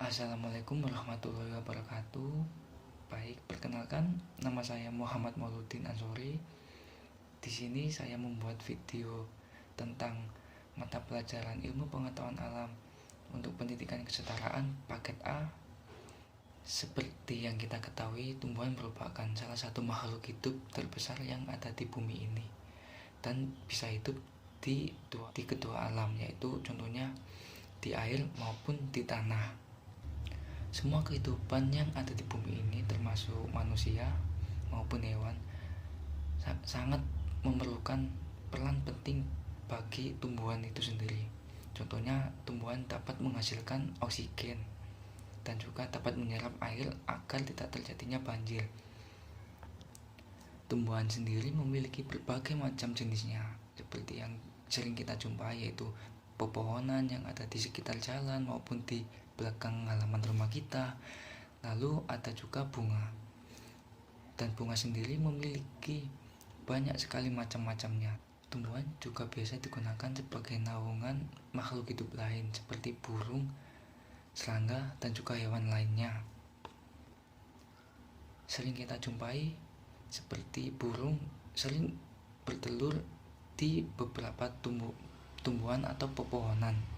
Assalamualaikum warahmatullahi wabarakatuh. Baik, perkenalkan nama saya Muhammad Mauludin Ansori. Di sini saya membuat video tentang mata pelajaran Ilmu Pengetahuan Alam untuk pendidikan kesetaraan paket A. Seperti yang kita ketahui, tumbuhan merupakan salah satu makhluk hidup terbesar yang ada di bumi ini dan bisa hidup di kedua alam, yaitu contohnya di air maupun di tanah. Semua kehidupan yang ada di bumi ini termasuk manusia maupun hewan sangat memerlukan peran penting bagi tumbuhan itu sendiri. Contohnya, tumbuhan dapat menghasilkan oksigen dan juga dapat menyerap air agar tidak terjadinya banjir. Tumbuhan sendiri memiliki berbagai macam jenisnya, seperti yang sering kita jumpai, yaitu pepohonan yang ada di sekitar jalan maupun di belakang halaman rumah kita. Lalu ada juga bunga, dan bunga sendiri memiliki banyak sekali macam-macamnya. Tumbuhan juga biasa digunakan sebagai naungan makhluk hidup lain seperti burung, serangga, dan juga hewan lainnya. Sering kita jumpai seperti burung sering bertelur di beberapa tumbuhan atau pepohonan.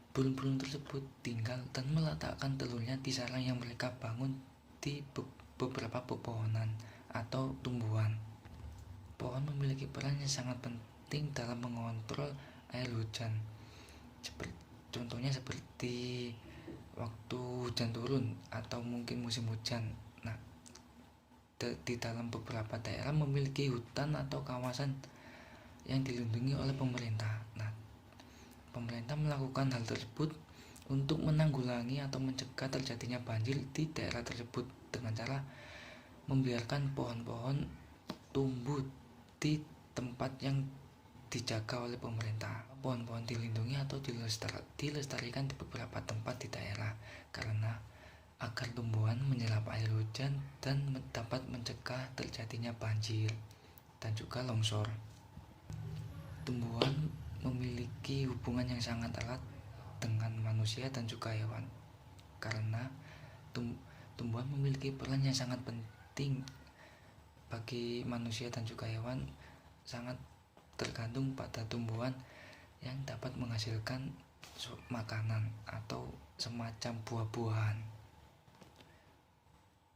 Burung-burung tersebut tinggal dan meletakkan telurnya di sarang yang mereka bangun di beberapa pepohonan atau tumbuhan. Pohon memiliki peran yang sangat penting dalam mengontrol air hujan. Contohnya seperti waktu hujan turun atau mungkin musim hujan. Nah, di dalam beberapa daerah memiliki hutan atau kawasan yang dilindungi oleh pemerintah. Nah, pemerintah melakukan hal tersebut untuk menanggulangi atau mencegah terjadinya banjir di daerah tersebut dengan cara membiarkan pohon-pohon tumbuh di tempat yang dijaga oleh pemerintah. Pohon-pohon dilindungi atau dilestarikan di beberapa tempat di daerah karena agar tumbuhan menyerap air hujan dan dapat mencegah terjadinya banjir dan juga longsor. Tumbuhan memiliki hubungan yang sangat erat dengan manusia dan juga hewan karena tumbuhan memiliki peran yang sangat penting bagi manusia dan juga hewan, sangat tergantung pada tumbuhan yang dapat menghasilkan makanan atau semacam buah-buahan.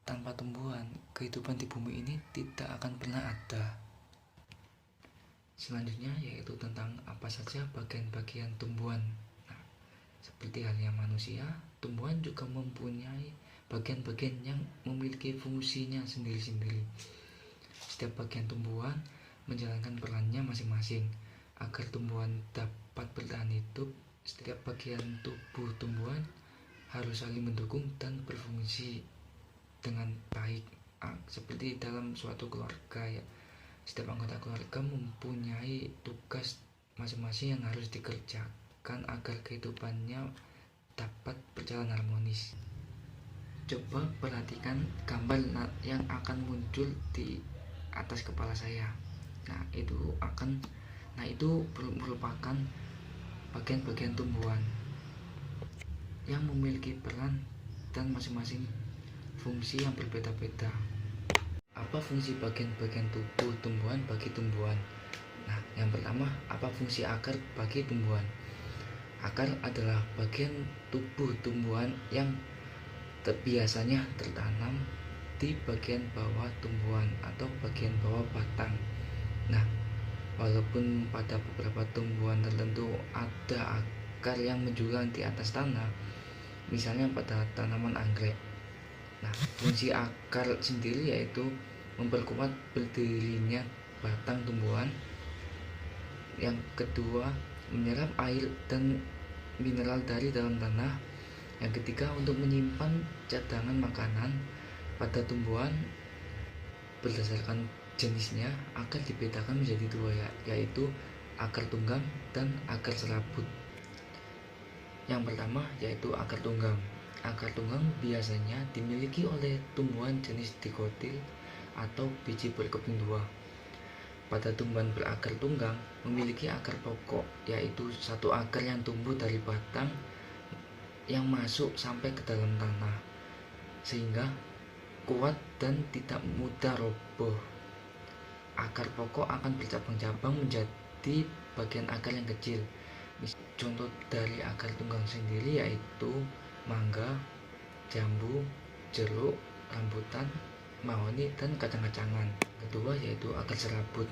Tanpa tumbuhan, kehidupan di bumi ini tidak akan pernah ada. Selanjutnya yaitu tentang apa saja bagian-bagian tumbuhan. Nah, seperti halnya manusia, tumbuhan juga mempunyai bagian-bagian yang memiliki fungsinya sendiri-sendiri. Setiap bagian tumbuhan menjalankan perannya masing-masing. Agar tumbuhan dapat bertahan hidup, setiap bagian tubuh tumbuhan harus saling mendukung dan berfungsi dengan baik. Seperti dalam suatu keluarga, ya, setiap anggota keluarga mempunyai tugas masing-masing yang harus dikerjakan agar kehidupannya dapat berjalan harmonis. Coba perhatikan gambar yang akan muncul di atas kepala saya. Itu merupakan bagian-bagian tumbuhan yang memiliki peran dan masing-masing fungsi yang berbeda-beda. Apa fungsi bagian-bagian tubuh tumbuhan bagi tumbuhan? Nah, yang pertama, apa fungsi akar bagi tumbuhan? Akar adalah bagian tubuh tumbuhan yang biasanya tertanam di bagian bawah tumbuhan atau bagian bawah batang. Nah, walaupun pada beberapa tumbuhan tertentu ada akar yang menjulang di atas tanah, misalnya pada tanaman anggrek. Nah, fungsi akar sendiri yaitu memperkuat berdirinya batang tumbuhan. Yang kedua, menyerap air dan mineral dari dalam tanah. Yang ketiga, untuk menyimpan cadangan makanan pada tumbuhan berdasarkan jenisnya agar dibedakan menjadi dua, yaitu akar tunggang dan akar serabut. Yang pertama yaitu akar tunggang. Akar tunggang biasanya dimiliki oleh tumbuhan jenis dikotil atau biji berkeping dua. Pada tumbuhan berakar tunggang memiliki akar pokok, yaitu satu akar yang tumbuh dari batang yang masuk sampai ke dalam tanah, sehingga kuat dan tidak mudah roboh. Akar pokok akan bercabang-cabang menjadi bagian akar yang kecil. Contoh dari akar tunggang sendiri yaitu mangga, jambu, jeruk, rambutan, mahoni, dan kacang-kacangan. Kedua yaitu akar serabut.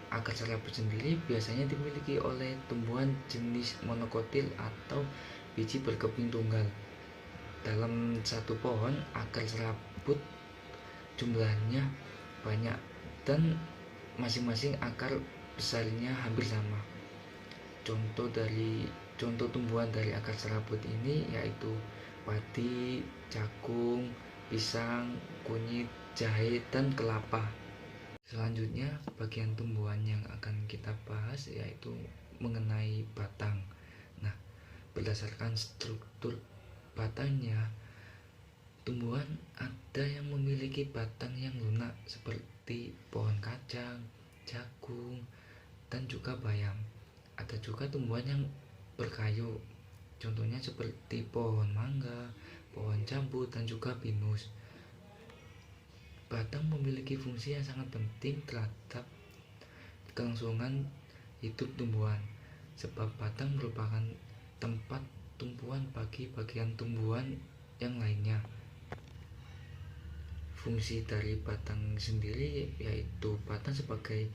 Akar serabut sendiri biasanya dimiliki oleh tumbuhan jenis monokotil atau biji berkeping tunggal. Dalam satu pohon, akar serabut jumlahnya banyak dan masing-masing akar besarnya hampir sama. Contoh tumbuhan dari akar serabut ini yaitu padi, jagung, pisang, kunyit, jahe, dan kelapa. Selanjutnya, bagian tumbuhan yang akan kita bahas yaitu mengenai batang. Nah, berdasarkan struktur batangnya, tumbuhan ada yang memiliki batang yang lunak seperti pohon kacang, jagung, dan juga bayam. Ada juga tumbuhan yang berkayu, contohnya seperti pohon mangga, pohon jambu, dan juga pinus. Batang memiliki fungsi yang sangat penting terhadap kelangsungan hidup tumbuhan, sebab batang merupakan tempat tumpuan bagi bagian tumbuhan yang lainnya. Fungsi dari batang sendiri yaitu batang sebagai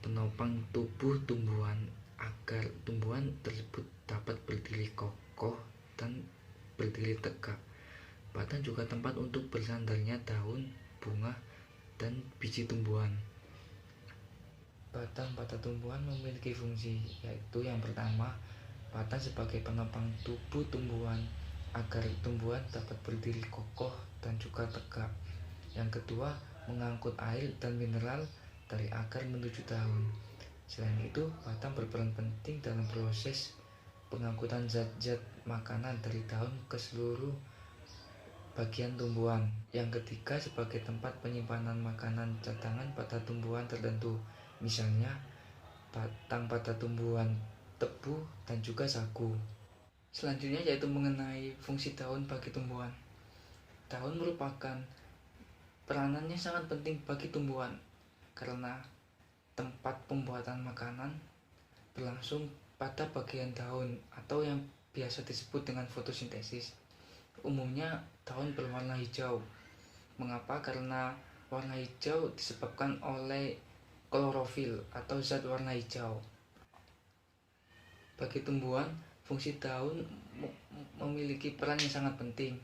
penopang tubuh tumbuhan agar tumbuhan tersebut dapat berdiri kokoh dan berdiri tegak. Batang juga tempat untuk bersandarnya daun, bunga, dan biji tumbuhan. Batang pada tumbuhan memiliki fungsi yaitu yang pertama, batang sebagai penopang tubuh tumbuhan agar tumbuhan dapat berdiri kokoh dan juga tegak. Yang kedua, mengangkut air dan mineral dari akar menuju daun. Selain itu, batang berperan penting dalam proses pengangkutan zat-zat makanan dari daun ke seluruh bagian tumbuhan. Yang ketiga, sebagai tempat penyimpanan makanan cadangan pada tumbuhan tertentu, misalnya batang pada tumbuhan tebu dan juga sagu. Selanjutnya yaitu mengenai fungsi daun bagi tumbuhan. Daun merupakan peranannya sangat penting bagi tumbuhan karena tempat pembuatan makanan berlangsung pada bagian daun atau yang biasa disebut dengan fotosintesis. Umumnya daun berwarna hijau. Mengapa? Karena warna hijau disebabkan oleh klorofil atau zat warna hijau. Bagi tumbuhan, fungsi daun memiliki peran yang sangat penting.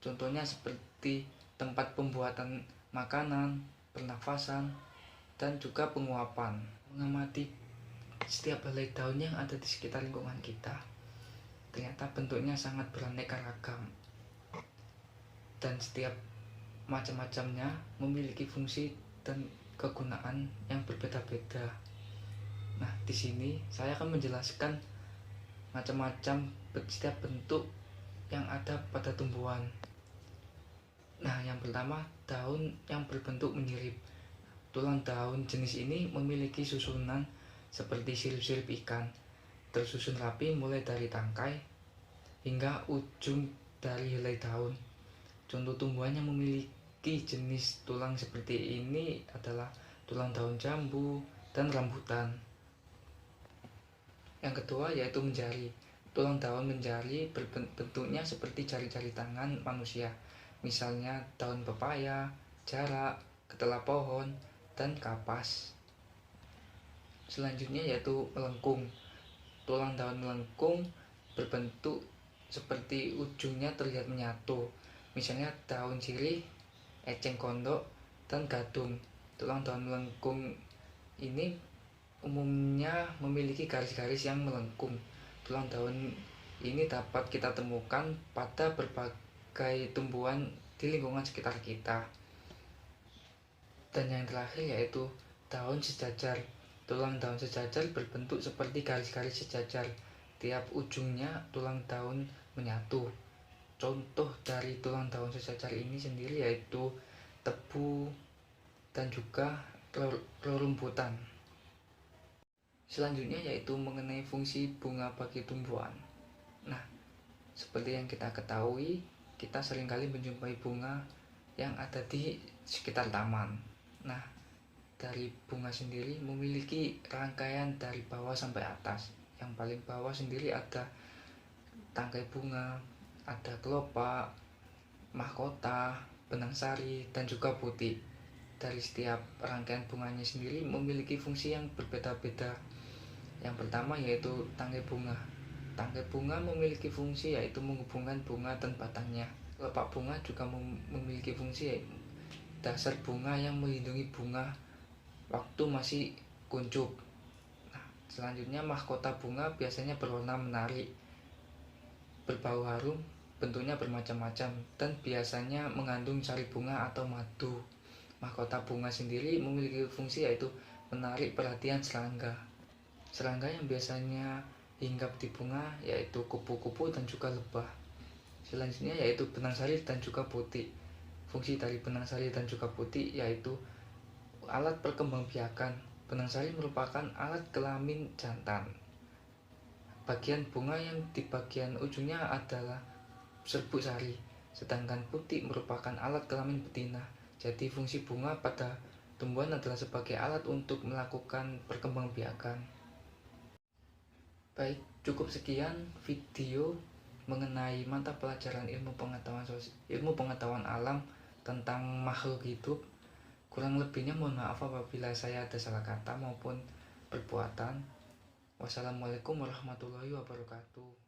Contohnya seperti tempat pembuatan makanan, pernafasan, dan juga penguapan. Mengamati setiap helai daun yang ada di sekitar lingkungan kita, ternyata bentuknya sangat beraneka ragam dan setiap macam-macamnya memiliki fungsi dan kegunaan yang berbeda-beda. Nah, di sini saya akan menjelaskan macam-macam setiap bentuk yang ada pada tumbuhan. Nah, yang pertama, daun yang berbentuk menyirip. Tulang daun jenis ini memiliki susunan seperti sirip-sirip ikan, tersusun rapi mulai dari tangkai hingga ujung dari helai daun. Contoh tumbuhan yang memiliki jenis tulang seperti ini adalah tulang daun jambu dan rambutan. Yang kedua yaitu menjari. Tulang daun menjari bentuknya seperti jari-jari tangan manusia, misalnya daun pepaya, jarak, ketela pohon, dan kapas. Selanjutnya yaitu melengkung. Tulang daun melengkung berbentuk seperti ujungnya terlihat menyatu, misalnya daun sirih, eceng gondok, dan gadung. Tulang daun melengkung ini umumnya memiliki garis-garis yang melengkung. Tulang daun ini dapat kita temukan pada berbagai tumbuhan di lingkungan sekitar kita. Dan yang terakhir yaitu daun sejajar. Tulang daun sejajar berbentuk seperti garis-garis sejajar. Tiap ujungnya tulang daun menyatu. Contoh dari tulang daun sejajar ini sendiri yaitu tebu dan juga rerumputan. Selanjutnya yaitu mengenai fungsi bunga bagi tumbuhan. Nah, Seperti yang kita ketahui, kita seringkali menjumpai bunga yang ada di sekitar taman. Nah, dari bunga sendiri memiliki rangkaian dari bawah sampai atas. Yang paling bawah sendiri ada tangkai bunga, ada kelopak, mahkota, benang sari, dan juga putih. Dari setiap rangkaian bunganya sendiri memiliki fungsi yang berbeda-beda. Yang pertama yaitu tangkai bunga. Tangkai bunga memiliki fungsi yaitu menghubungkan bunga dan batangnya. Kelopak bunga juga memiliki fungsi yaitu dasar bunga yang melindungi bunga waktu masih kuncup. Nah, selanjutnya mahkota bunga biasanya berwarna menarik, berbau harum, bentuknya bermacam-macam, dan biasanya mengandung sari bunga atau madu. Mahkota bunga sendiri memiliki fungsi yaitu menarik perhatian serangga. Serangga yang biasanya hinggap di bunga yaitu kupu-kupu dan juga lebah. Selanjutnya yaitu benang sari dan juga putih. Fungsi dari benang sari dan juga putih yaitu alat perkembangbiakan. Benang sari merupakan alat kelamin jantan. Bagian bunga yang di bagian ujungnya adalah serbuk sari, sedangkan putih merupakan alat kelamin betina. Jadi fungsi bunga pada tumbuhan adalah sebagai alat untuk melakukan perkembangbiakan. Baik, cukup sekian video mengenai mata pelajaran ilmu pengetahuan alam tentang makhluk hidup. Kurang lebihnya mohon maaf apabila saya ada salah kata maupun perbuatan. Wassalamualaikum warahmatullahi wabarakatuh.